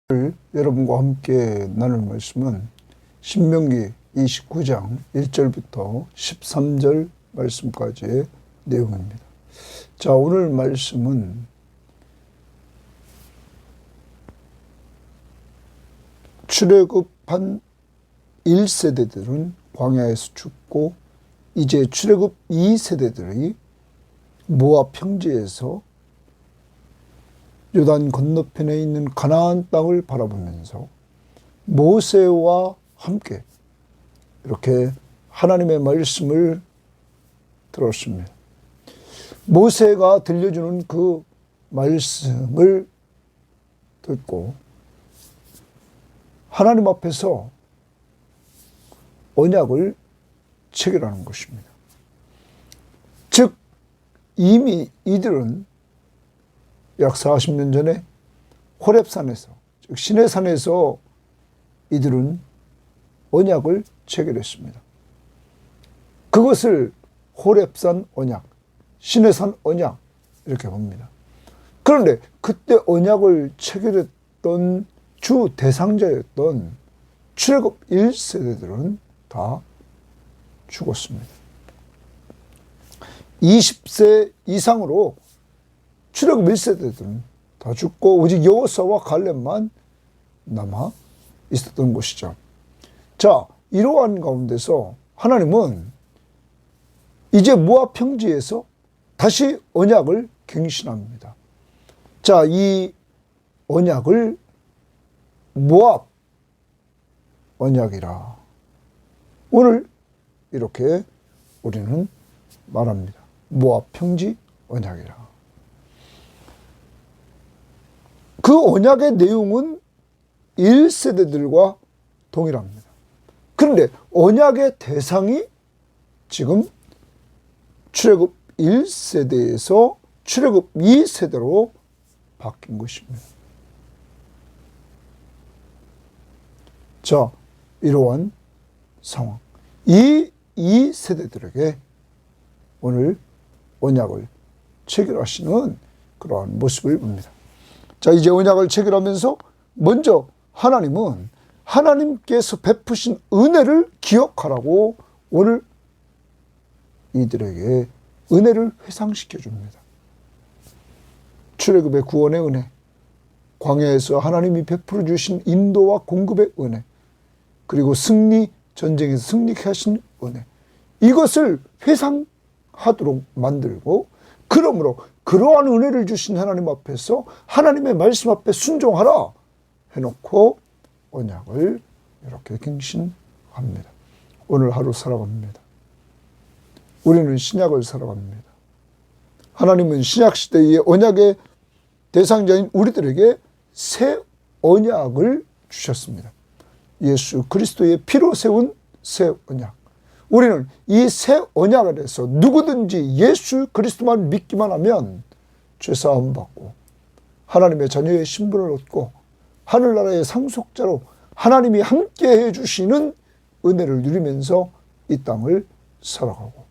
오늘 여러분과 함께 나눌 말씀은 신명기 29장 1절부터 13절 말씀까지의 내용입니다. 자, 오늘 말씀은 출애굽한 1세대들은 광야에서 죽고 이제 출애굽 2세대들이 모압 평지에서 요단 건너편에 있는 가나안 땅을 바라보면서 모세와 함께 이렇게 하나님의 말씀을 들었습니다. 모세가 들려주는 그 말씀을 듣고 하나님 앞에서 언약을 체결하는 것입니다. 즉 이미 이들은 약 40년 전에 호렙산에서, 즉 시내산에서 이들은 언약을 체결했습니다. 그것을 호렙산 언약, 시내산 언약 이렇게 봅니다. 그런데 그때 언약을 체결했던 주 대상자였던 출애굽 1세대들은 다 죽었습니다. 20세 이상으로 출애굽 1세대들은 다 죽고 오직 여호수아와 갈렙만 남아 있었던 것이죠. 자, 이러한 가운데서 하나님은 이제 모압 평지에서 다시 언약을 갱신합니다. 자, 이 언약을 모압 언약이라 오늘 이렇게 우리는 말합니다. 모압 평지 언약이라. 그 언약의 내용은 1세대들과 동일합니다. 그런데 언약의 대상이 지금 출애굽 1세대에서 출애굽 2세대로 바뀐 것입니다. 자, 이러한 상황. 이 2세대들에게 오늘 언약을 체결하시는 그러한 모습을 봅니다. 자, 이제 언약을 체결하면서 먼저 하나님은 하나님께서 베푸신 은혜를 기억하라고 오늘 이들에게 은혜를 회상시켜 줍니다. 출애굽의 구원의 은혜, 광야에서 하나님이 베풀어 주신 인도와 공급의 은혜, 그리고 전쟁에서 승리케 하신 은혜, 이것을 회상하도록 만들고, 그러므로 그러한 은혜를 주신 하나님 앞에서 하나님의 말씀 앞에 순종하라 해놓고 언약을 이렇게 갱신합니다. 오늘 하루 살아갑니다. 우리는 신약을 살아갑니다. 하나님은 신약시대의 언약의 대상자인 우리들에게 새 언약을 주셨습니다. 예수 그리스도의 피로 세운 새 언약. 우리는 이 새 언약 안에서 누구든지 예수 그리스도만 믿기만 하면 죄사함 받고 하나님의 자녀의 신분을 얻고 하늘나라의 상속자로 하나님이 함께 해주시는 은혜를 누리면서 이 땅을 살아가고,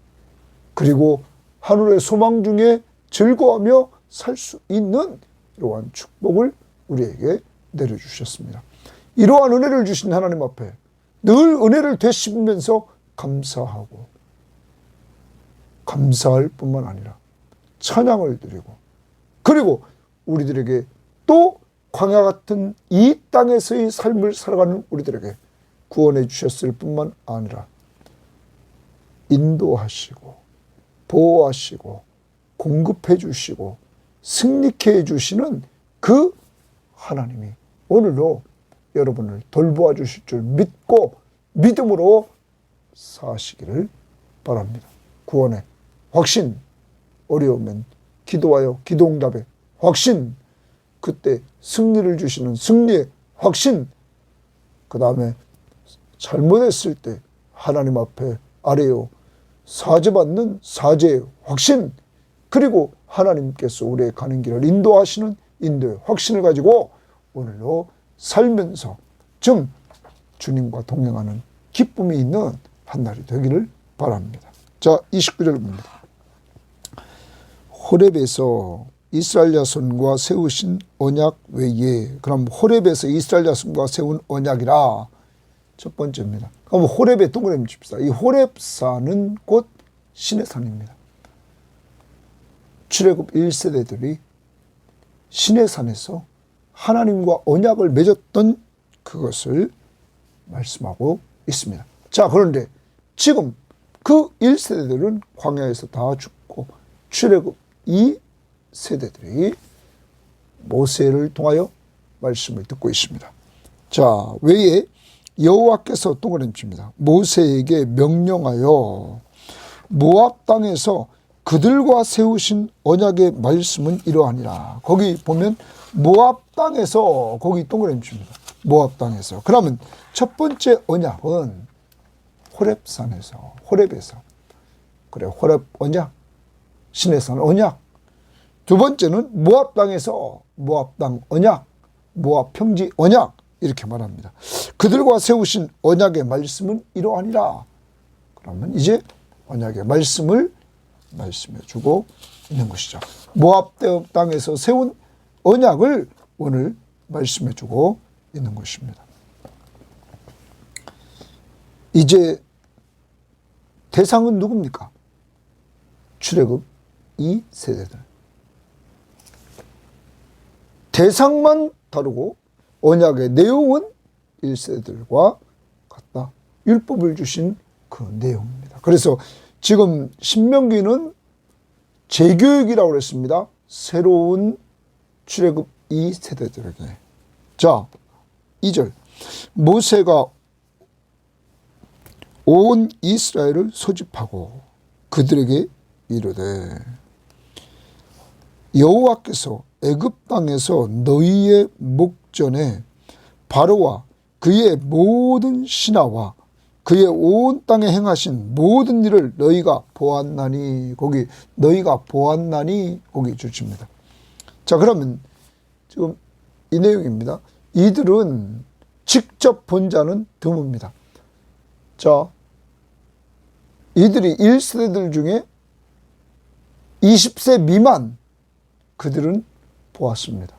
그리고 하늘의 소망 중에 즐거워하며 살 수 있는 이러한 축복을 우리에게 내려주셨습니다. 이러한 은혜를 주신 하나님 앞에 늘 은혜를 되씹으면서 감사하고, 감사할 뿐만 아니라 찬양을 드리고, 그리고 우리들에게 또 광야 같은 이 땅에서의 삶을 살아가는 우리들에게 구원해 주셨을 뿐만 아니라 인도하시고 보호하시고 공급해 주시고 승리케 해 주시는 그 하나님이 오늘도 여러분을 돌보아 주실 줄 믿고 믿음으로 사시기를 바랍니다. 구원의 확신, 어려우면 기도하여 기도응답의 확신, 그때 승리를 주시는 승리의 확신, 그 다음에 잘못했을 때 하나님 앞에 아뢰어 사죄받는 사죄의 확신, 그리고 하나님께서 우리의 가는 길을 인도하시는 인도의 확신을 가지고 오늘도 살면서 좀 주님과 동행하는 기쁨이 있는 한 날이 되기를 바랍니다. 자, 29절 봅니다. 호렙에서 이스라엘 자손과 세우신 언약 외에, 그럼 호렙에서 이스라엘 자손과 세운 언약이라 첫 번째입니다. 그럼 호렙에 동그라미 칩시다. 이 호렙산은 곧 시내산입니다. 출애굽 1세대들이 시내산에서 하나님과 언약을 맺었던 그것을 말씀하고 있습니다. 자, 그런데 지금 그 1세대들은 광야에서 다 죽고 출애굽 2세대들이 모세를 통하여 말씀을 듣고 있습니다. 자, 외에 여호와께서 동그라미 칩니다. 모세에게 명령하여 모압 땅에서 그들과 세우신 언약의 말씀은 이러하니라. 거기 보면 모압 땅에서, 거기 동그라미 칩니다. 모압 땅에서. 그러면 첫 번째 언약은 호렙에서. 그래, 호렙 언약, 시내산 언약. 두 번째는 모압 땅에서, 모압 땅 언약, 모압 평지 언약, 이렇게 말합니다. 그들과 세우신 언약의 말씀은 이러하니라. 그러면 이제 언약의 말씀을 말씀해 주고 있는 것이죠. 모압 땅에서 세운 언약을 오늘 말씀해 주고 있는 것입니다. 이제 대상은 누굽니까? 출애굽 2세대들. 대상만 다르고 언약의 내용은 1세대들과 같다. 율법을 주신 그 내용입니다. 그래서 지금 신명기는 재교육이라고 그랬습니다. 새로운 출애굽 2세대들에게. 자, 2절. 모세가 온 이스라엘을 소집하고 그들에게 이르되 여호와께서 애굽 땅에서 너희의 목전에 바로와 그의 모든 신하와 그의 온 땅에 행하신 모든 일을 너희가 보았나니, 거기 너희가 보았나니 거기 주십니다. 자, 그러면 지금 이 내용입니다. 이들은 직접 본 자는 드뭅니다. 자, 이들이 1세대들 중에 20세 미만 그들은 보았습니다.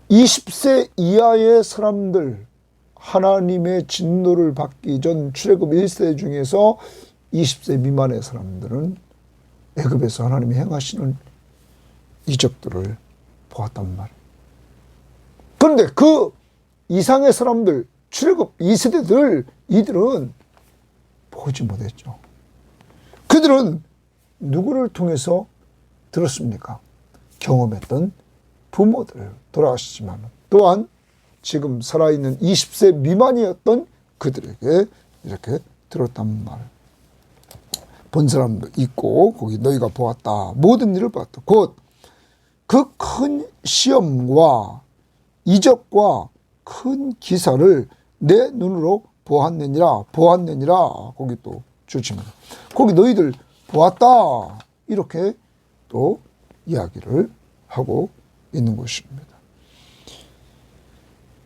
20세 이하의 사람들, 하나님의 진노를 받기 전 출애굽 1세대 중에서 20세 미만의 사람들은 애굽에서 하나님이 행하시는 이적들을 보았단 말이에요. 그런데 그 이상의 사람들, 출애굽 2세대들, 이들은 보지 못했죠. 그들은 누구를 통해서 들었습니까? 경험했던 부모들, 돌아가시지만 또한 지금 살아있는 20세 미만이었던 그들에게 이렇게 들었단 말. 본 사람도 있고 거기 너희가 보았다. 모든 일을 보았다. 곧 그 큰 시험과 이적과 큰 기사를 내 눈으로 보았느니라. 거기 또 주십니다. 거기 너희들 보았다. 이렇게 또 이야기를 하고 있는 것입니다.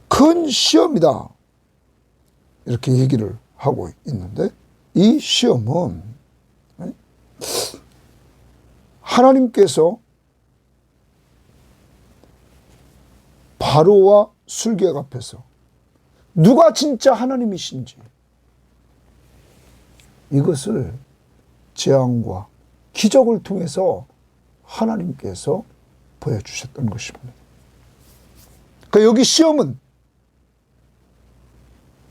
큰 시험이다. 이렇게 얘기를 하고 있는데 이 시험은 하나님께서 바로와 술객 앞에서 누가 진짜 하나님이신지 이것을 재앙과 기적을 통해서 하나님께서 보여주셨던 것입니다. 그러니까 여기 시험은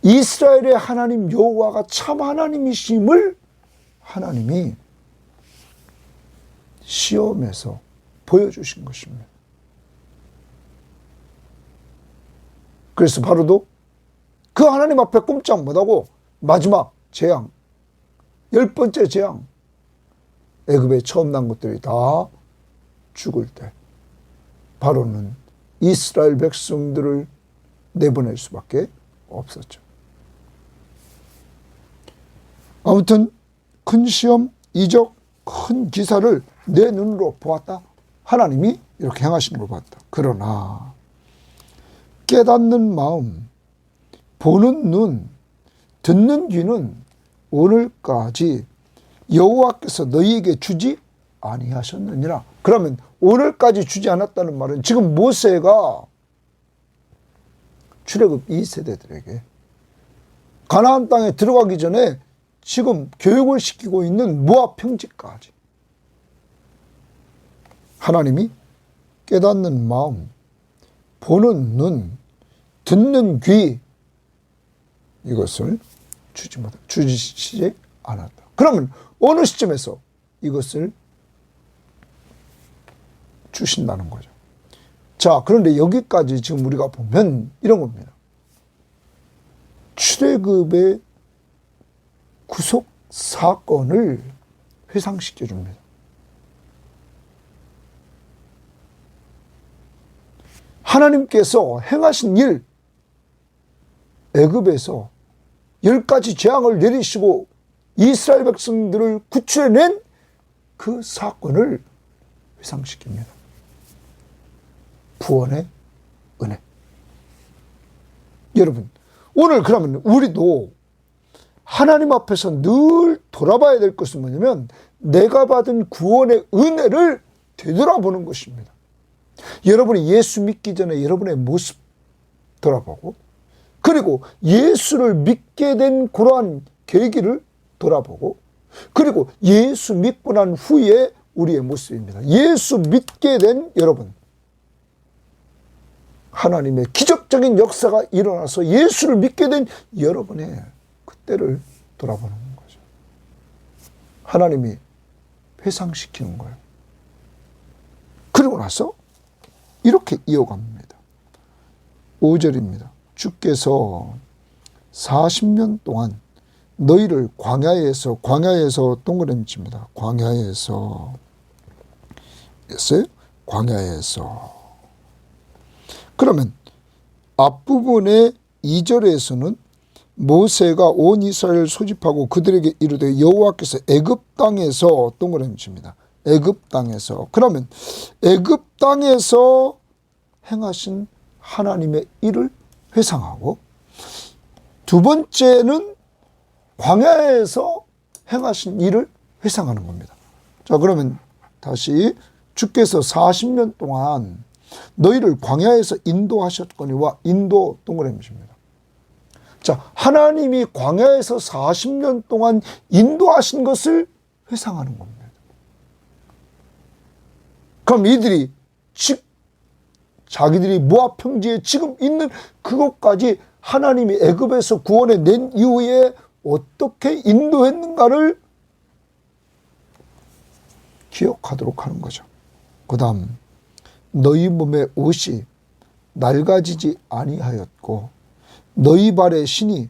이스라엘의 하나님 여호와가 참 하나님이심을 하나님이 시험에서 보여주신 것입니다. 그래서 바로도 그 하나님 앞에 꼼짝 못하고 마지막 재앙, 10번째 재앙, 애굽에 처음 난 것들이 다 죽을 때 바로는 이스라엘 백성들을 내보낼 수밖에 없었죠. 아무튼 큰 시험, 이적, 큰 기사를 내 눈으로 보았다. 하나님이 이렇게 행하시는 걸 봤다. 그러나 깨닫는 마음, 보는 눈, 듣는 귀는 오늘까지 여호와께서 너희에게 주지 아니하셨느니라. 그러면 오늘까지 주지 않았다는 말은 지금 모세가 출애굽 2세대들에게 가나안 땅에 들어가기 전에 지금 교육을 시키고 있는 모압 평지까지 하나님이 깨닫는 마음, 보는 눈, 듣는 귀, 이것을 주시지 않았다. 그러면 어느 시점에서 이것을 주신다는 거죠. 자, 그런데 여기까지 지금 우리가 보면 이런 겁니다. 출애굽의 구속 사건을 회상시켜 줍니다. 하나님께서 행하신 일, 애굽에서 10가지 재앙을 내리시고 이스라엘 백성들을 구출해낸 그 사건을 회상시킵니다. 구원의 은혜. 여러분, 오늘 그러면 우리도 하나님 앞에서 늘 돌아봐야 될 것은 뭐냐면 내가 받은 구원의 은혜를 되돌아보는 것입니다. 여러분이 예수 믿기 전에 여러분의 모습 돌아보고, 그리고 예수를 믿게 된 그러한 계기를 돌아보고, 그리고 예수 믿고 난 후에 우리의 모습입니다. 예수 믿게 된 여러분, 하나님의 기적적인 역사가 일어나서 예수를 믿게 된 여러분의 그때를 돌아보는 거죠. 하나님이 회상시키는 거예요. 그리고 나서 이렇게 이어갑니다. 5절입니다. 주께서 40년 동안 너희를 광야에서 동그라미 칩니다. 광야에서 그러면 앞부분의 2절에서는 모세가 온 이스라엘을 소집하고 그들에게 이르되 여호와께서 애굽 땅에서 동그라미 칩니다. 애굽 땅에서. 그러면 애굽 땅에서 행하신 하나님의 일을 회상하고, 두 번째는 광야에서 행하신 일을 회상하는 겁니다. 자, 그러면 다시 주께서 40년 동안 너희를 광야에서 인도하셨거니와 인도 동그라미입니다. 자, 하나님이 광야에서 40년 동안 인도하신 것을 회상하는 겁니다. 그럼 이들이 자기들이 모압 평지에 지금 있는 그것까지 하나님이 애굽에서 구원해 낸 이후에 어떻게 인도했는가를 기억하도록 하는 거죠. 그 다음, 너희 몸의 옷이 낡아지지 아니하였고 너희 발의 신이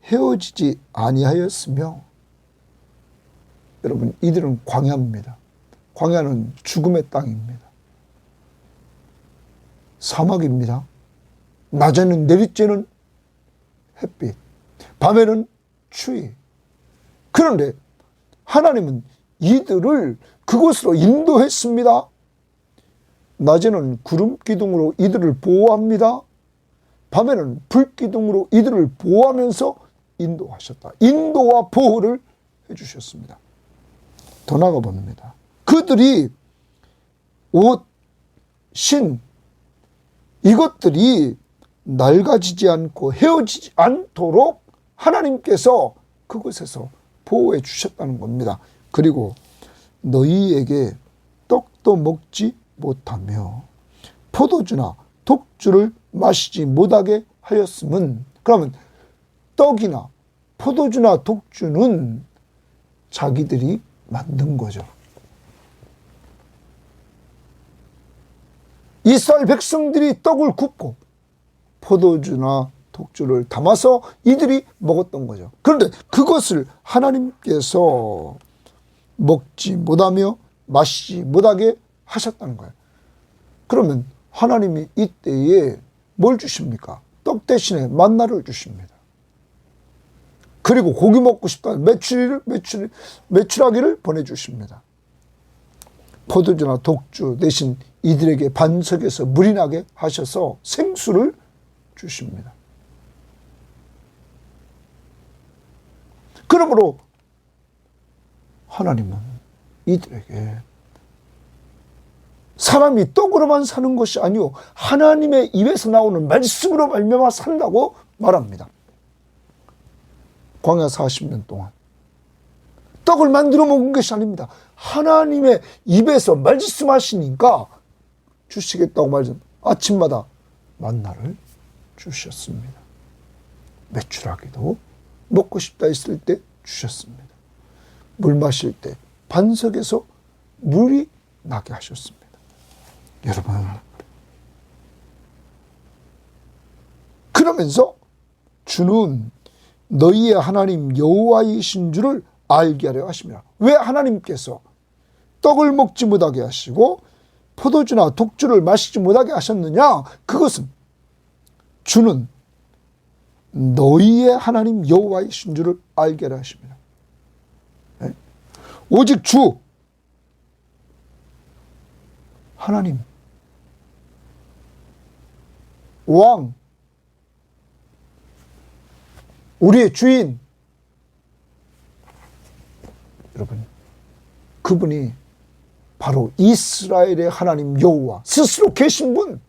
헤어지지 아니하였으며. 여러분, 이들은 광야입니다. 광야는 죽음의 땅입니다. 사막입니다. 낮에는 내리쬐는 햇빛, 밤에는 추위. 그런데 하나님은 이들을 그곳으로 인도했습니다. 낮에는 구름 기둥으로 이들을 보호합니다. 밤에는 불 기둥으로 이들을 보호하면서 인도하셨다. 인도와 보호를 해주셨습니다. 더 나아가 봅니다. 그들이 옷, 신, 이것들이 낡아지지 않고 헤어지지 않도록 하나님께서 그곳에서 보호해 주셨다는 겁니다. 그리고 너희에게 떡도 먹지 못하며 포도주나 독주를 마시지 못하게 하였음은, 그러면 떡이나 포도주나 독주는 자기들이 만든 거죠. 이스라엘 백성들이 떡을 굽고 포도주나 독주를 담아서 이들이 먹었던 거죠. 그런데 그것을 하나님께서 먹지 못하며 마시지 못하게 하셨다는 거예요. 그러면 하나님이 이때에 뭘 주십니까? 떡 대신에 만나를 주십니다. 그리고 고기 먹고 싶다는 메추라기를 보내주십니다. 포도주나 독주 대신 이들에게 반석에서 물이 나게 하셔서 생수를 주십니다. 그러므로 하나님은 이들에게 사람이 떡으로만 사는 것이 아니요 하나님의 입에서 나오는 말씀으로 말미암아 산다고 말합니다. 광야 40년 동안 떡을 만들어 먹은 것이 아닙니다. 하나님의 입에서 말씀하시니까 주시겠다고 말씀. 아침마다 만나를 주셨습니다. 메추라기도 먹고 싶다 했을 때 주셨습니다. 물 마실 때 반석에서 물이 나게 하셨습니다. 여러분, 그러면서 주는 너희의 하나님 여호와이신 줄을 알게 하려 하십니다. 왜 하나님께서 떡을 먹지 못하게 하시고 포도주나 독주를 마시지 못하게 하셨느냐? 그것은 주는 너희의 하나님 여호와이신 줄을 알게 하려 하십니다. 오직 주 하나님 왕 우리의 주인 여러분, 그분이 바로 이스라엘의 하나님 여호와 스스로 계신 분,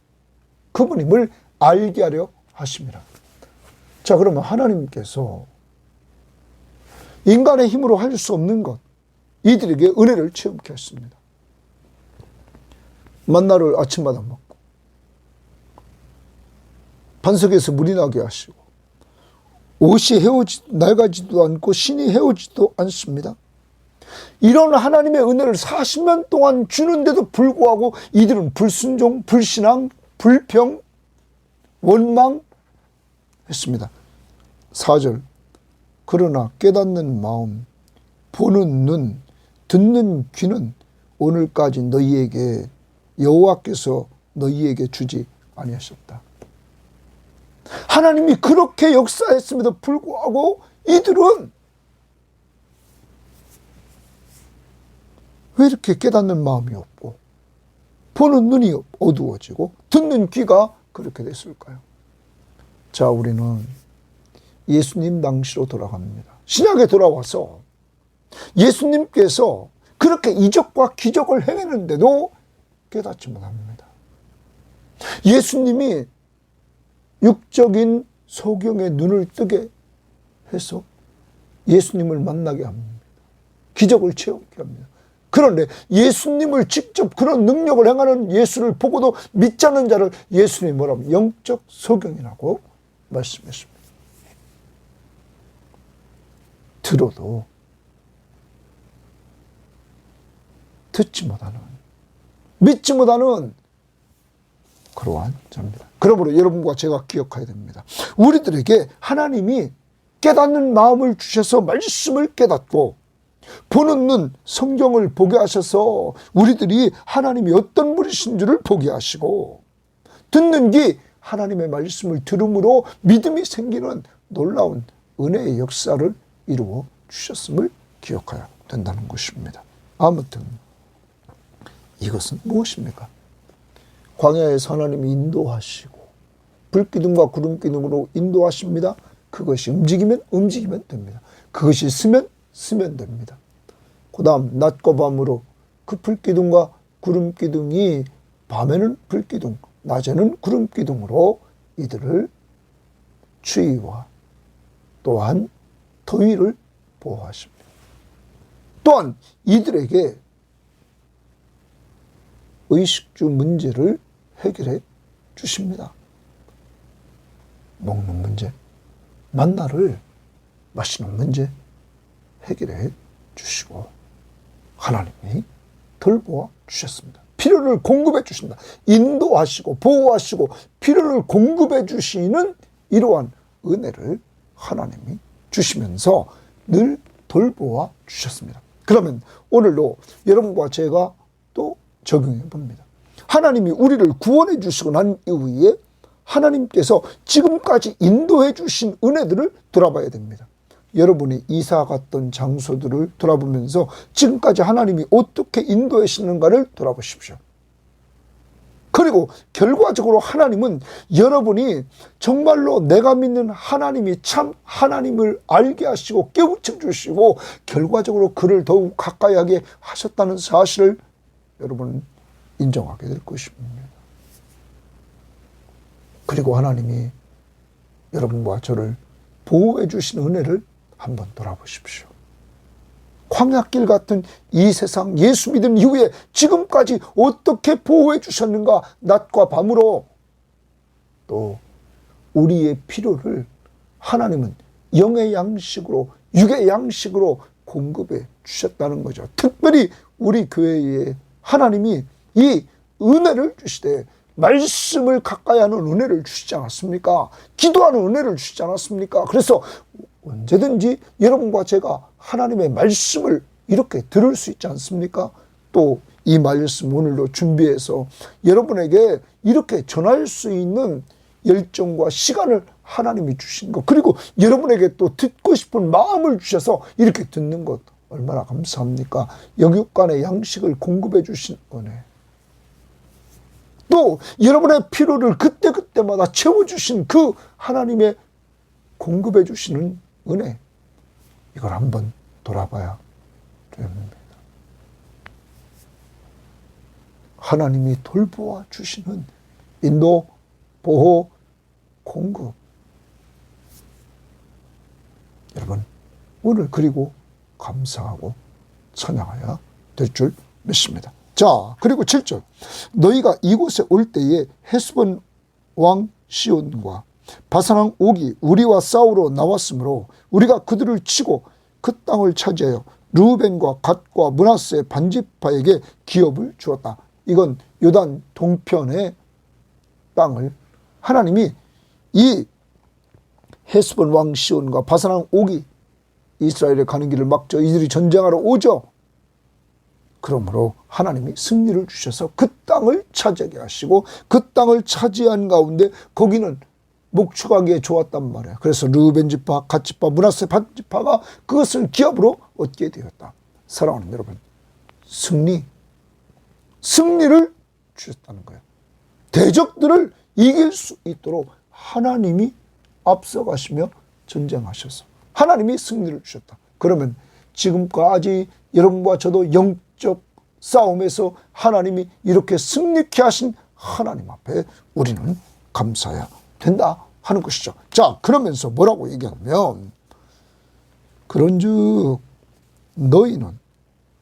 그분임을 알게 하려 하십니다. 자, 그러면 하나님께서 인간의 힘으로 할 수 없는 것, 이들에게 은혜를 체험케 했습니다. 만나를 아침마다 먹고 반석에서 물이 나게 하시고 옷이 낡아지도 않고 신이 헤어지도 않습니다. 이런 하나님의 은혜를 40년 동안 주는데도 불구하고 이들은 불순종, 불신앙, 불평, 원망 했습니다. 4절 그러나 깨닫는 마음, 보는 눈, 듣는 귀는 오늘까지 너희에게 여호와께서 너희에게 주지 아니하셨다. 하나님이 그렇게 역사했음에도 불구하고 이들은 왜 이렇게 깨닫는 마음이 없고 보는 눈이 어두워지고 듣는 귀가 그렇게 됐을까요? 자, 우리는 예수님 당시로 돌아갑니다. 신약에 돌아와서 예수님께서 그렇게 이적과 기적을 행했는데도 깨닫지 못합니다. 예수님이 육적인 소경의 눈을 뜨게 해서 예수님을 만나게 합니다. 기적을 체험케 합니다. 그런데 예수님을 직접 그런 능력을 행하는 예수를 보고도 믿지 않는 자를 예수님이 뭐라고 영적 소경이라고 말씀했습니다. 들어도 듣지 못하는, 믿지 못하는 그러한 자입니다. 그러므로 여러분과 제가 기억해야 됩니다. 우리들에게 하나님이 깨닫는 마음을 주셔서 말씀을 깨닫고 보는 눈, 성경을 보게 하셔서 우리들이 하나님이 어떤 분이신 줄을 보게 하시고 듣는 귀, 하나님의 말씀을 들음으로 믿음이 생기는 놀라운 은혜의 역사를 이루어 주셨음을 기억해야 된다는 것입니다. 아무튼 이것은 무엇입니까? 광야에서 하나님이 인도하시고 불기둥과 구름기둥으로 인도하십니다. 그것이 움직이면 됩니다. 그것이 쓰면 됩니다. 그 다음 낮과 밤으로 그 불기둥과 구름기둥이 밤에는 불기둥, 낮에는 구름기둥으로 이들을 추위와 또한 더위를 보호하십니다. 또한 이들에게 의식주 문제를 해결해 주십니다. 먹는 문제, 만나를 마시는 문제 해결해 주시고 하나님이 돌보아 주셨습니다. 필요를 공급해 주신다. 인도하시고 보호하시고 필요를 공급해 주시는 이러한 은혜를 하나님이 주시면서 늘 돌보아 주셨습니다. 그러면 오늘도 여러분과 제가 또 적용해 봅니다. 하나님이 우리를 구원해 주시고 난 이후에 하나님께서 지금까지 인도해 주신 은혜들을 돌아봐야 됩니다. 여러분이 이사 갔던 장소들을 돌아보면서 지금까지 하나님이 어떻게 인도하시는가를 돌아보십시오. 그리고 결과적으로 하나님은 여러분이 정말로 내가 믿는 하나님이 참 하나님을 알게 하시고 깨우쳐 주시고 결과적으로 그를 더욱 가까이 하게 하셨다는 사실을 여러분은 인정하게 될 것입니다. 그리고 하나님이 여러분과 저를 보호해 주신 은혜를 한번 돌아보십시오. 광야길 같은 이 세상 예수 믿은 이후에 지금까지 어떻게 보호해 주셨는가. 낮과 밤으로. 또 우리의 필요를 하나님은 영의 양식으로 육의 양식으로 공급해 주셨다는 거죠. 특별히 우리 교회에 하나님이 이 은혜를 주시되 말씀을 가까이 하는 은혜를 주시지 않았습니까? 기도하는 은혜를 주시지 않았습니까? 그래서 언제든지 여러분과 제가 하나님의 말씀을 이렇게 들을 수 있지 않습니까? 또 이 말씀 오늘도 준비해서 여러분에게 이렇게 전할 수 있는 열정과 시간을 하나님이 주신 것, 그리고 여러분에게 또 듣고 싶은 마음을 주셔서 이렇게 듣는 것 얼마나 감사합니까? 영육간의 양식을 공급해 주신 은혜, 또 여러분의 필요를 그때그때마다 채워주신 그 하나님의 공급해 주시는 은혜, 이걸 한번 돌아봐야 됩니다. 하나님이 돌보아 주시는 인도, 보호, 공급. 여러분 오늘 그리고 감사하고 찬양해야 될 줄 믿습니다. 자, 그리고 7절. 너희가 이곳에 올 때에 헤스본 왕 시온과 바산왕 옥이 우리와 싸우러 나왔으므로 우리가 그들을 치고 그 땅을 차지하여 르우벤과 갓과 므낫세 반지파에게 기업을 주었다. 이건 요단 동편의 땅을 하나님이 이 헤스본 왕 시온과 바산왕 옥이 이스라엘에 가는 길을 막죠. 이들이 전쟁하러 오죠. 그러므로 하나님이 승리를 주셔서 그 땅을 차지하게 하시고 그 땅을 차지한 가운데 거기는 목축하기에 좋았단 말이에요. 그래서 르우벤 지파, 갓 지파, 므낫세 반지파가 그것을 기업으로 얻게 되었다. 사랑하는 여러분, 승리를 주셨다는 거예요. 대적들을 이길 수 있도록 하나님이 앞서가시며 전쟁하셔서 하나님이 승리를 주셨다. 그러면 지금까지 여러분과 저도 영적 싸움에서 하나님이 이렇게 승리케 하신 하나님 앞에 우리는 감사해야 된다 하는 것이죠. 자, 그러면서 뭐라고 얘기하면, 그런즉 너희는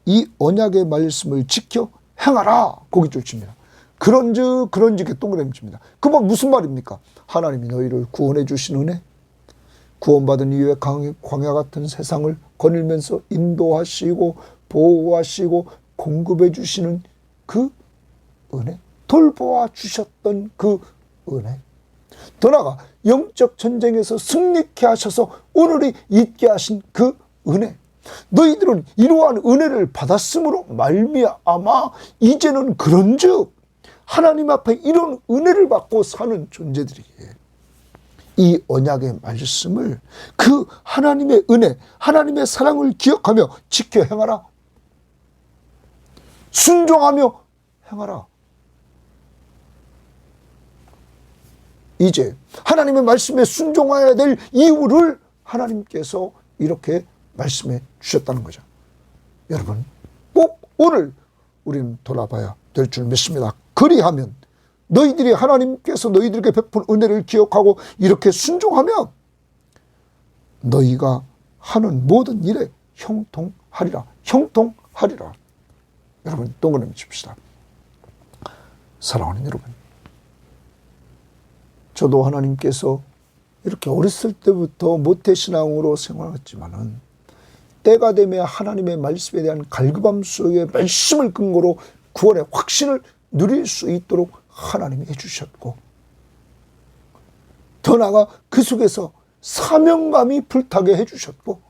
이 언약의 말씀을 지켜 행하라. 고깃줄 칩니다. 그런즉 이렇게 동그라미 칩니다. 그건 무슨 말입니까? 하나님이 너희를 구원해 주신 은혜, 구원받은 이후에 광야 같은 세상을 거닐면서 인도하시고 보호하시고 공급해 주시는 그 은혜, 돌보아 주셨던 그 은혜, 더 나아가 영적 전쟁에서 승리케 하셔서 오늘이 있게 하신 그 은혜, 너희들은 이러한 은혜를 받았으므로 말미암아 이제는 그런즉 하나님 앞에 이런 은혜를 받고 사는 존재들이기에 이 언약의 말씀을, 그 하나님의 은혜, 하나님의 사랑을 기억하며 지켜 행하라. 순종하며 행하라. 이제 하나님의 말씀에 순종해야 될 이유를 하나님께서 이렇게 말씀해 주셨다는 거죠. 여러분 꼭 오늘 우리는 돌아봐야 될 줄 믿습니다. 그리하면 너희들이 하나님께서 너희들에게 베푼 은혜를 기억하고 이렇게 순종하면 너희가 하는 모든 일에 형통하리라. 형통하리라. 여러분 동그라미 칩시다. 사랑하는 여러분, 저도 하나님께서 이렇게 어렸을 때부터 모태신앙으로 생활했지만은 때가 되면 하나님의 말씀에 대한 갈급함 속에 말씀을 근거로 구원의 확신을 누릴 수 있도록 하나님이 해주셨고, 더 나아가 그 속에서 사명감이 불타게 해주셨고,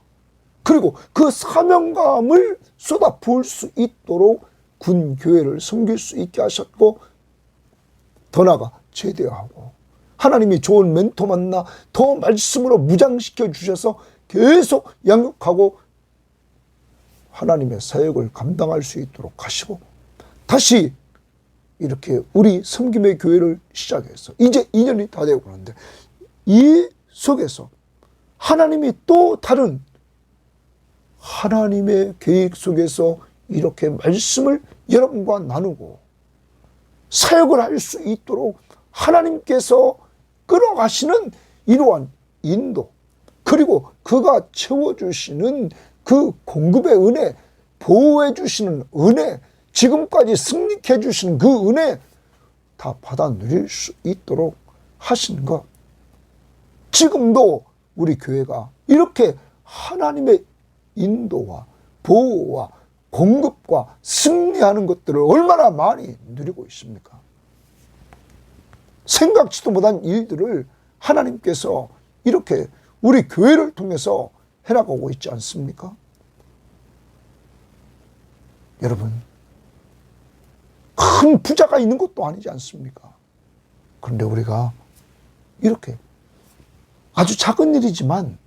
그리고 그 사명감을 쏟아 부을 수 있도록 군교회를 섬길 수 있게 하셨고, 더 나아가 제대하고 하나님이 좋은 멘토 만나 더 말씀으로 무장시켜 주셔서 계속 양육하고 하나님의 사역을 감당할 수 있도록 하시고, 다시 이렇게 우리 섬김의 교회를 시작해서 이제 2년이 다 되고 그러는데 이 속에서 하나님이 또 다른 하나님의 계획 속에서 이렇게 말씀을 여러분과 나누고 사역을 할 수 있도록 하나님께서 끌어가시는 이러한 인도, 그리고 그가 채워주시는 그 공급의 은혜, 보호해 주시는 은혜, 지금까지 승리케 해주시는 그 은혜 다 받아 누릴 수 있도록 하신 것. 지금도 우리 교회가 이렇게 하나님의 인도와 보호와 공급과 승리하는 것들을 얼마나 많이 누리고 있습니까? 생각지도 못한 일들을 하나님께서 이렇게 우리 교회를 통해서 해나가고 있지 않습니까? 여러분, 큰 부자가 있는 것도 아니지 않습니까? 그런데 우리가 이렇게 아주 작은 일이지만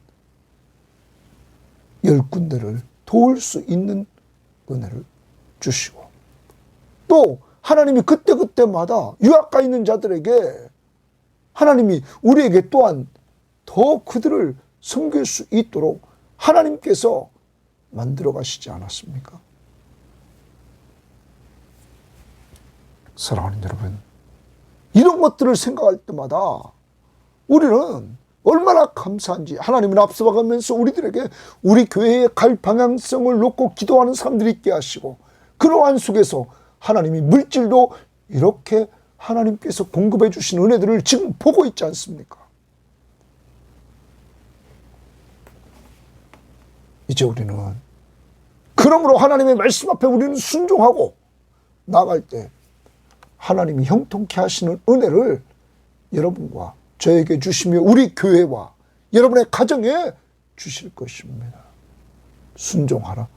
10군데를 도울 수 있는 은혜를 주시고, 또 하나님이 그때그때마다 유학가 있는 자들에게 하나님이 우리에게 또한 더 그들을 섬길 수 있도록 하나님께서 만들어 가시지 않았습니까? 사랑하는 여러분, 이런 것들을 생각할 때마다 우리는 얼마나 감사한지, 하나님은 앞서가면서 우리들에게 우리 교회의 갈 방향성을 놓고 기도하는 사람들이 있게 하시고, 그러한 속에서 하나님이 물질도 이렇게 하나님께서 공급해 주신 은혜들을 지금 보고 있지 않습니까? 이제 우리는 그러므로 하나님의 말씀 앞에 우리는 순종하고 나아갈 때 하나님이 형통케 하시는 은혜를 여러분과 저에게 주시며 우리 교회와 여러분의 가정에 주실 것입니다. 순종하라.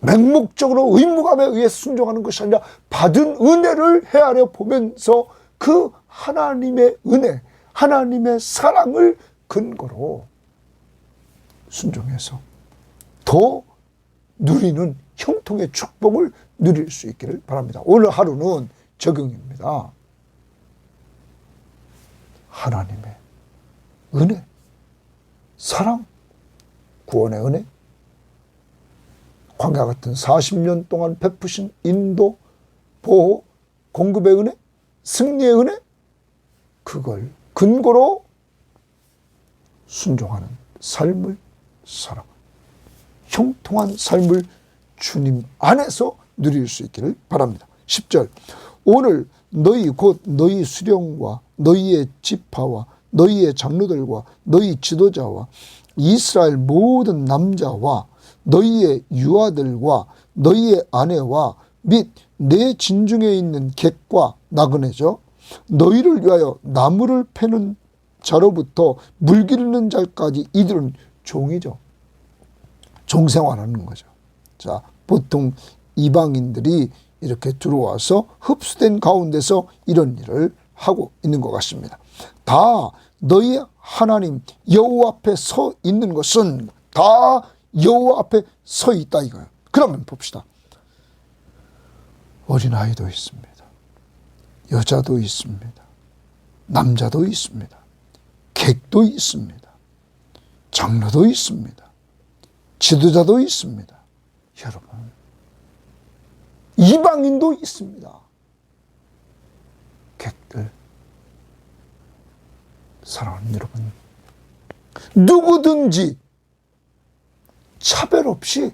맹목적으로 의무감에 의해 순종하는 것이 아니라 받은 은혜를 헤아려 보면서 그 하나님의 은혜, 하나님의 사랑을 근거로 순종해서 더 누리는 형통의 축복을 누릴 수 있기를 바랍니다. 오늘 하루는 적용입니다. 하나님의 은혜, 사랑, 구원의 은혜, 광야 같은 40년 동안 베푸신 인도, 보호, 공급의 은혜, 승리의 은혜, 그걸 근거로 순종하는 삶을 살아 형통한 삶을 주님 안에서 누릴 수 있기를 바랍니다. 10절, 오늘 너희 곧 너희 수령과 너희의 지파와 너희의 장로들과 너희 지도자와 이스라엘 모든 남자와 너희의 유아들과 너희의 아내와 및 내 진중에 있는 객과 나그네죠. 너희를 위하여 나무를 패는 자로부터 물 기르는 자까지 이들은 종이죠. 종생활하는 거죠. 자, 보통 이방인들이 이렇게 들어와서 흡수된 가운데서 이런 일을 하고 있는 것 같습니다. 다 너희 하나님 여호와 앞에 서 있는 것은 다 여호와 앞에 서 있다 이거예요. 그러면 봅시다. 어린아이도 있습니다. 여자도 있습니다. 남자도 있습니다. 객도 있습니다. 장로도 있습니다. 지도자도 있습니다. 여러분, 이방인도 있습니다. 객들, 사랑하는 여러분, 누구든지 차별 없이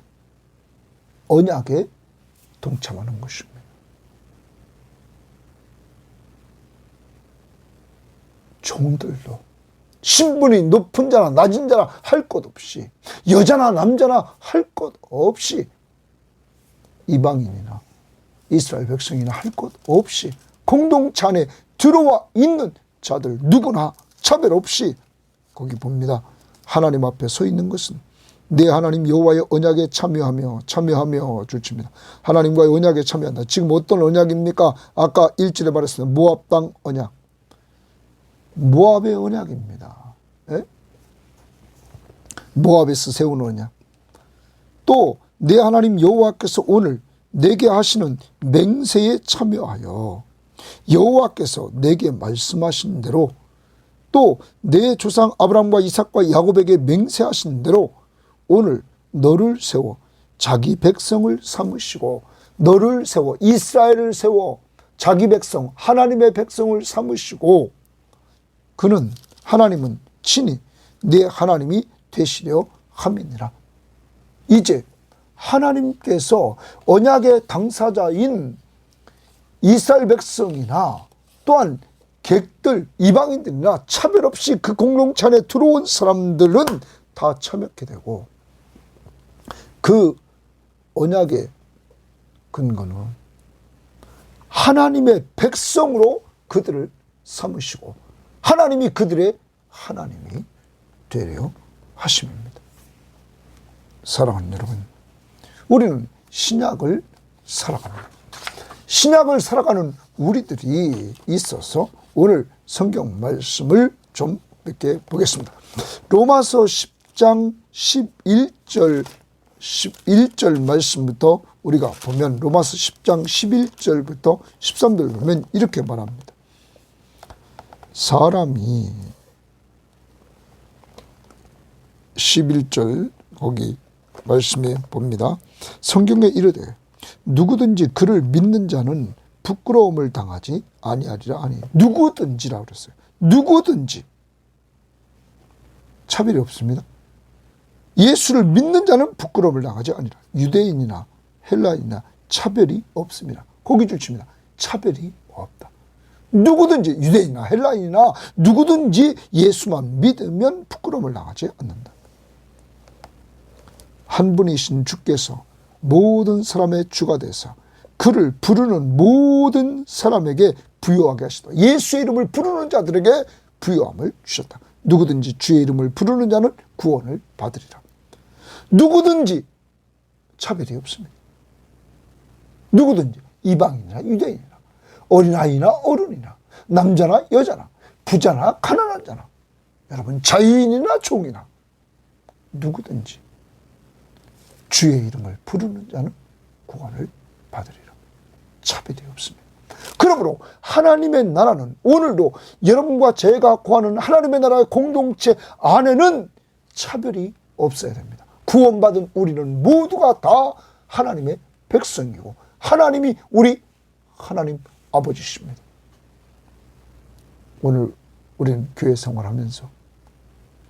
언약에 동참하는 것입니다. 종들도 신분이 높은 자나 낮은 자나 할 것 없이, 여자나 남자나 할 것 없이, 이방인이나 이스라엘 백성이나 할 것 없이 공동체 안에 들어와 있는 자들 누구나 차별 없이 거기 봅니다. 하나님 앞에 서 있는 것은 내 하나님 여호와의 언약에 참여하며 줄칩니다. 하나님과의 언약에 참여한다. 지금 어떤 언약입니까? 아까 1절에 말했습니다. 모압 땅 언약. 모압의 언약입니다. 예? 모압에서 세운 언약. 또 내 하나님 여호와께서 오늘 내게 하시는 맹세에 참여하여 여호와께서 내게 말씀하신 대로 또 내 조상 아브라함과 이삭과 야곱에게 맹세하신 대로 오늘 너를 세워 자기 백성을 삼으시고 너를 세워 이스라엘을 세워 자기 백성 하나님의 백성을 삼으시고 그는 하나님은 친히 내 하나님이 되시려 함이니라. 이제 하나님께서 언약의 당사자인 이스라엘 백성이나 또한 객들 이방인들이나 차별 없이 그 공동체 안에 들어온 사람들은 다 참여하게 되고 그 언약의 근거는 하나님의 백성으로 그들을 삼으시고 하나님이 그들의 하나님이 되려 하심입니다. 사랑하는 여러분, 우리는 신약을 살아갑니다. 신약을 살아가는 우리들이 있어서 오늘 성경 말씀을 좀 몇 개 보겠습니다. 로마서 10장 11절 말씀부터 우리가 보면 로마서 10장 11절부터 13절 보면 이렇게 말합니다. 사람이 11절 거기 말씀에 봅니다. 성경에 이르되 누구든지 그를 믿는 자는 부끄러움을 당하지 아니하리라 하니 누구든지라고 그랬어요. 누구든지 차별이 없습니다. 예수를 믿는 자는 부끄러움을 당하지 아니라 유대인이나 헬라인이나 차별이 없습니다. 거기 줄칩니다. 차별이 없다. 누구든지 유대인이나 헬라인이나 누구든지 예수만 믿으면 부끄러움을 당하지 않는다. 한 분이신 주께서 모든 사람의 주가 되사 그를 부르는 모든 사람에게 부요하게 하시다. 예수의 이름을 부르는 자들에게 부요함을 주셨다. 누구든지 주의 이름을 부르는 자는 구원을 받으리라. 누구든지 차별이 없습니다. 누구든지 이방인이나 유대인이나 어린아이나 어른이나 남자나 여자나 부자나 가난한 자나 여러분 자유인이나 종이나 누구든지 주의 이름을 부르는 자는 구원을 받으리라. 차별이 없습니다. 그러므로 하나님의 나라는 오늘도 여러분과 제가 구하는 하나님의 나라의 공동체 안에는 차별이 없어야 됩니다. 구원받은 우리는 모두가 다 하나님의 백성이고 하나님이 우리 하나님 아버지십니다. 오늘 우리는 교회 생활하면서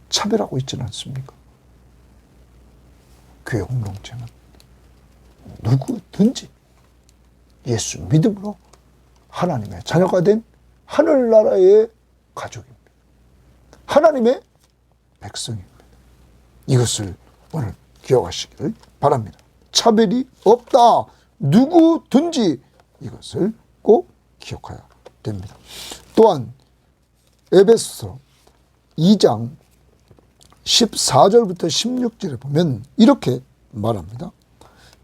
차별하고 있지는 않습니까? 교회 공동체는 누구든지 예수 믿음으로 하나님의 자녀가 된 하늘나라의 가족입니다. 하나님의 백성입니다. 이것을 오늘 기억하시기를 바랍니다. 차별이 없다. 누구든지 이것을 꼭 기억해야 됩니다. 또한 에베소서 2장 14절부터 16절에 보면 이렇게 말합니다.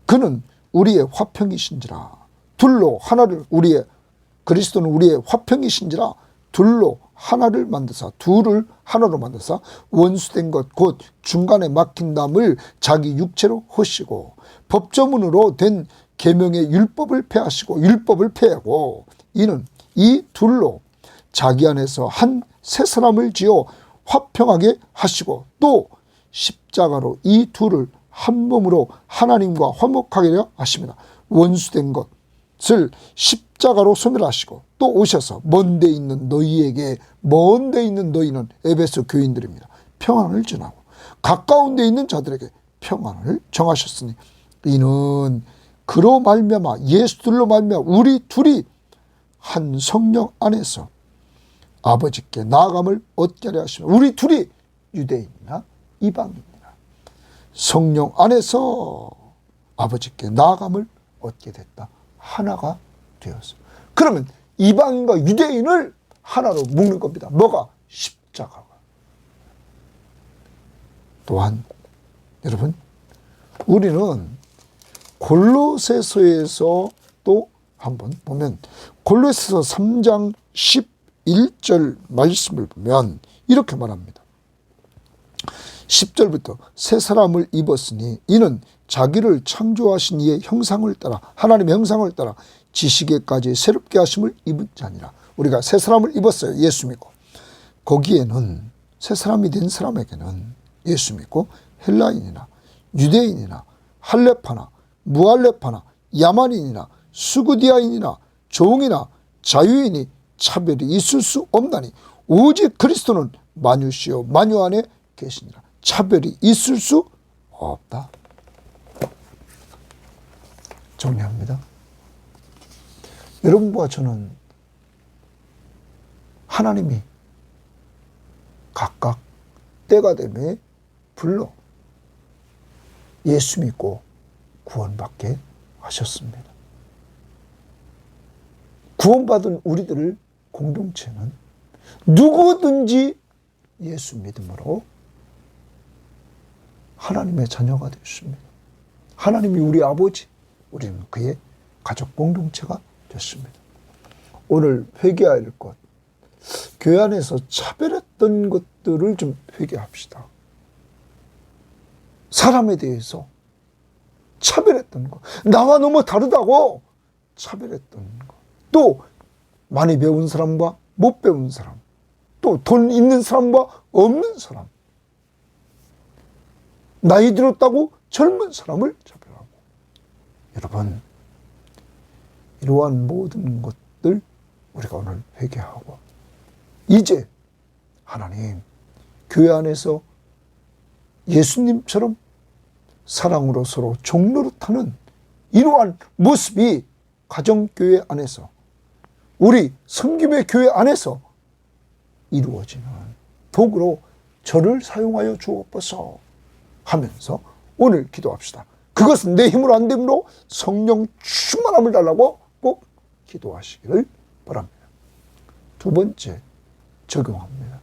그는 우리의 화평이신지라 둘로 하나를 그리스도는 우리의 화평이신지라 둘로 하나를 만드사 둘을 하나로 만드사 원수된 것 곧 중간에 막힌 담을 자기 육체로 허시고 법조문으로 된 계명의 율법을 폐하시고 율법을 폐하고 이는 이 둘로 자기 안에서 한 새 사람을 지어 화평하게 하시고 또 십자가로 이 둘을 한 몸으로 하나님과 화목하게 하십니다. 원수된 것을 십자가로 소멸하시고 또 오셔서 먼데 있는 너희에게 먼데 있는 너희는 에베소 교인들입니다. 평안을 전하고 가까운 데 있는 자들에게 평안을 정하셨으니 이는 그로 말미암아 예수들로 말미암아 우리 둘이 한 성령 안에서 아버지께 나아감을 얻게 하려 하시며 우리 둘이 유대인이나 이방인이나 성령 안에서 아버지께 나아감을 얻게 됐다. 하나가 되었어. 그러면 이방인과 유대인을 하나로 묶는 겁니다. 뭐가? 십자가가. 또한 여러분 우리는 골로새서에서 또 한번 보면 골로새서 3장 11절 말씀을 보면 이렇게 말합니다. 10절부터 새 사람을 입었으니 이는 자기를 창조하신 이의 형상을 따라 하나님의 형상을 따라 지식에까지 새롭게 하심을 입은 자니라. 우리가 새 사람을 입었어요. 예수 믿고. 거기에는 새 사람이 된 사람에게는 예수 믿고 헬라인이나 유대인이나 할레파나 무할레파나 야만인이나 수구디아인이나 종이나 자유인이 차별이 있을 수 없나니 오직 그리스도는 만유시요 만유 안에 계시니라. 차별이 있을 수 없다. 정리합니다. 여러분과 저는 하나님이 각각 때가 되매 불러 예수 믿고 구원받게 하셨습니다. 구원받은 우리들을 공동체는 누구든지 예수 믿음으로 하나님의 자녀가 되었습니다. 하나님이 우리 아버지, 우리는 그의 가족 공동체가 됐습니다. 오늘 회개해야 할 것, 교회 안에서 차별했던 것들을 좀 회개합시다. 사람에 대해서 차별했던 것, 나와 너무 다르다고 차별했던 것, 또 많이 배운 사람과 못 배운 사람, 또 돈 있는 사람과 없는 사람, 나이 들었다고 젊은 사람을 차별하고. 여러분, 이러한 모든 것들 우리가 오늘 회개하고 이제 하나님 교회 안에서 예수님처럼 사랑으로 서로 종노릇하는 이러한 모습이 가정교회 안에서 우리 섬김의 교회 안에서 이루어지는 도구로 저를 사용하여 주옵소서 하면서 오늘 기도합시다. 그것은 내 힘으로 안 되므로 성령 충만함을 달라고 꼭 기도하시기를 바랍니다. 두 번째, 적용합니다.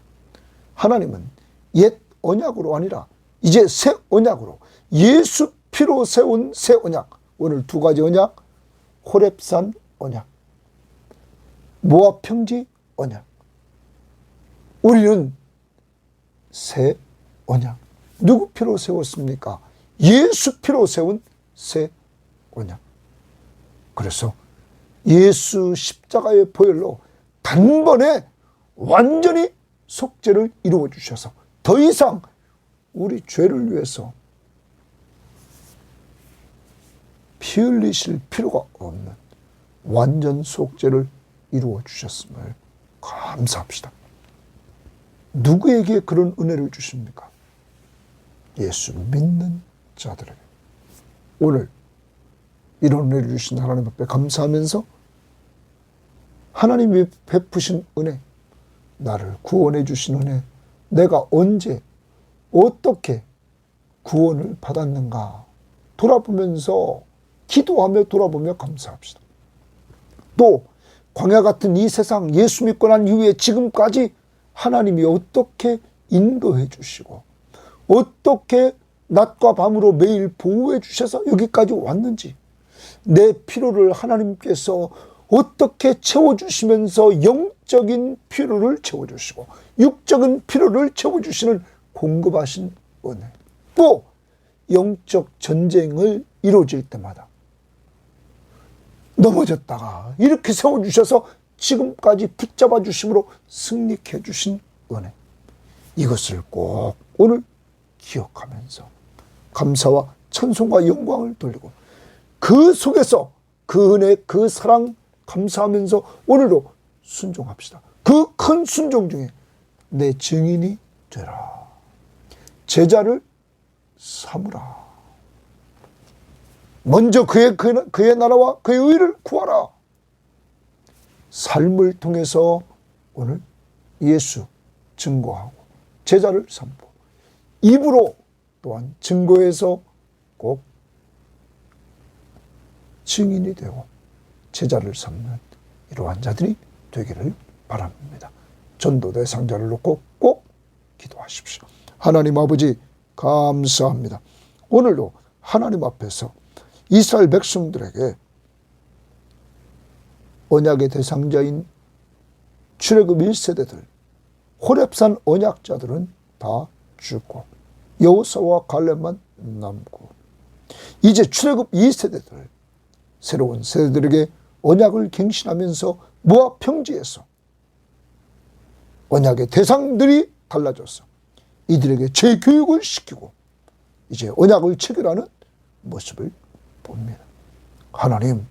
하나님은 옛 언약으로 아니라 이제 새 언약으로 예수 피로 세운 새 언약, 오늘 두 가지 언약, 호렙산 언약, 모압 평지 언약, 우리는 새 언약, 누구 피로 세웠습니까? 예수 피로 세운 새 언약. 그래서 예수 십자가의 보혈로 단번에 완전히 속죄를 이루어 주셔서 더 이상 우리 죄를 위해서 피 흘리실 필요가 없는 완전 속죄를 이루어 주셨음을 감사합시다. 누구에게 그런 은혜를 주십니까? 예수 믿는 자들에게. 오늘 이런 은혜를 주신 하나님 앞에 감사하면서 하나님이 베푸신 은혜, 나를 구원해 주신 은혜, 내가 언제 어떻게 구원을 받았는가 돌아보면서 기도하며 돌아보며 감사합시다. 또 광야 같은 이 세상 예수 믿고 난 이후에 지금까지 하나님이 어떻게 인도해 주시고 어떻게 낮과 밤으로 매일 보호해 주셔서 여기까지 왔는지, 내 필요를 하나님께서 어떻게 채워주시면서 영적인 필요를 채워주시고 육적인 필요를 채워주시는 공급하신 은혜, 또 영적 전쟁을 이루어질 때마다 넘어졌다가 이렇게 세워주셔서 지금까지 붙잡아 주심으로 승리케 해주신 은혜, 이것을 꼭 오늘 기억하면서 감사와 찬송과 영광을 돌리고 그 속에서 그 은혜, 그 사랑 감사하면서 오늘도 순종합시다. 그 큰 순종 중에 내 증인이 되라. 제자를 삼으라. 먼저 그의 나라와 그의 의를 구하라. 삶을 통해서 오늘 예수 증거하고 제자를 삼고 입으로 또한 증거해서 꼭 증인이 되고 제자를 삼는 이러한 자들이 되기를 바랍니다. 전도 대상자를 놓고 꼭 기도하십시오. 하나님 아버지 감사합니다. 오늘도 하나님 앞에서 이스라엘 백성들에게 언약의 대상자인 출애굽 1세대들, 호렙산 언약자들은 다 죽고 여호수아와 갈렙만 남고 이제 출애굽 2세대들 새로운 세대들에게 언약을 갱신하면서 모압 평지에서 언약의 대상들이 달라져서 이들에게 재교육을 시키고 이제 언약을 체결하는 모습을 봅니다. 하나님은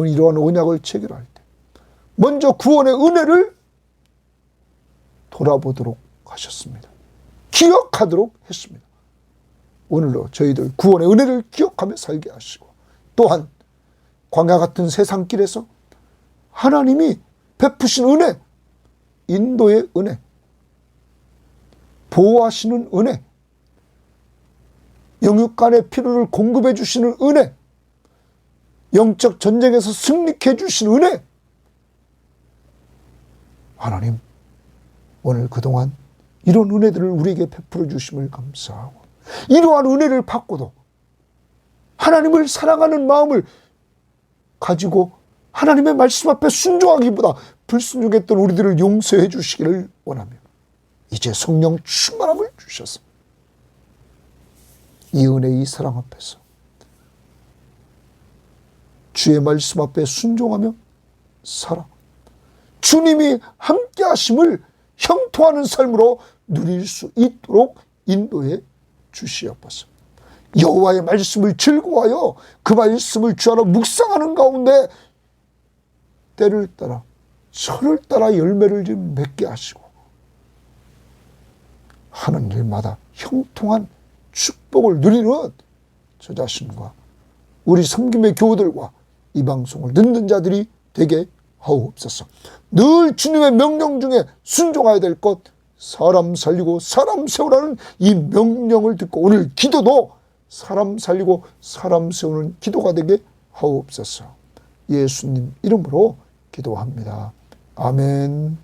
이러한 언약을 체결할 때 먼저 구원의 은혜를 돌아보도록 하셨습니다. 기억하도록 했습니다. 오늘도 저희들 구원의 은혜를 기억하며 살게 하시고 또한 광야 같은 세상길에서 하나님이 베푸신 은혜, 인도의 은혜, 보호하시는 은혜, 영육간의 필요를 공급해 주시는 은혜, 영적 전쟁에서 승리케 해주신 은혜, 하나님 오늘 그동안 이런 은혜들을 우리에게 베풀어 주심을 감사하고 이러한 은혜를 받고도 하나님을 사랑하는 마음을 가지고 하나님의 말씀 앞에 순종하기보다 불순종했던 우리들을 용서해 주시기를 원하며 이제 성령 충만함을 주셔서 이 은혜, 이 사랑 앞에서 주의 말씀 앞에 순종하며 살아 주님이 함께 하심을 형통하는 삶으로 누릴 수 있도록 인도해 주시옵소서. 여호와의 말씀을 즐거워하여 그 말씀을 주 안에 묵상하는 가운데 때를 따라 철을 따라 열매를 좀 맺게 하시고 하는 일마다 형통한 축복을 누리는 저 자신과 우리 섬김의 교우들과 이 방송을 듣는 자들이 되게 하옵소서. 늘 주님의 명령 중에 순종해야 될 것, 사람 살리고 사람 세우라는 이 명령을 듣고 오늘 기도도 사람 살리고 사람 세우는 기도가 되게 하옵소서. 예수님 이름으로 기도합니다. 아멘.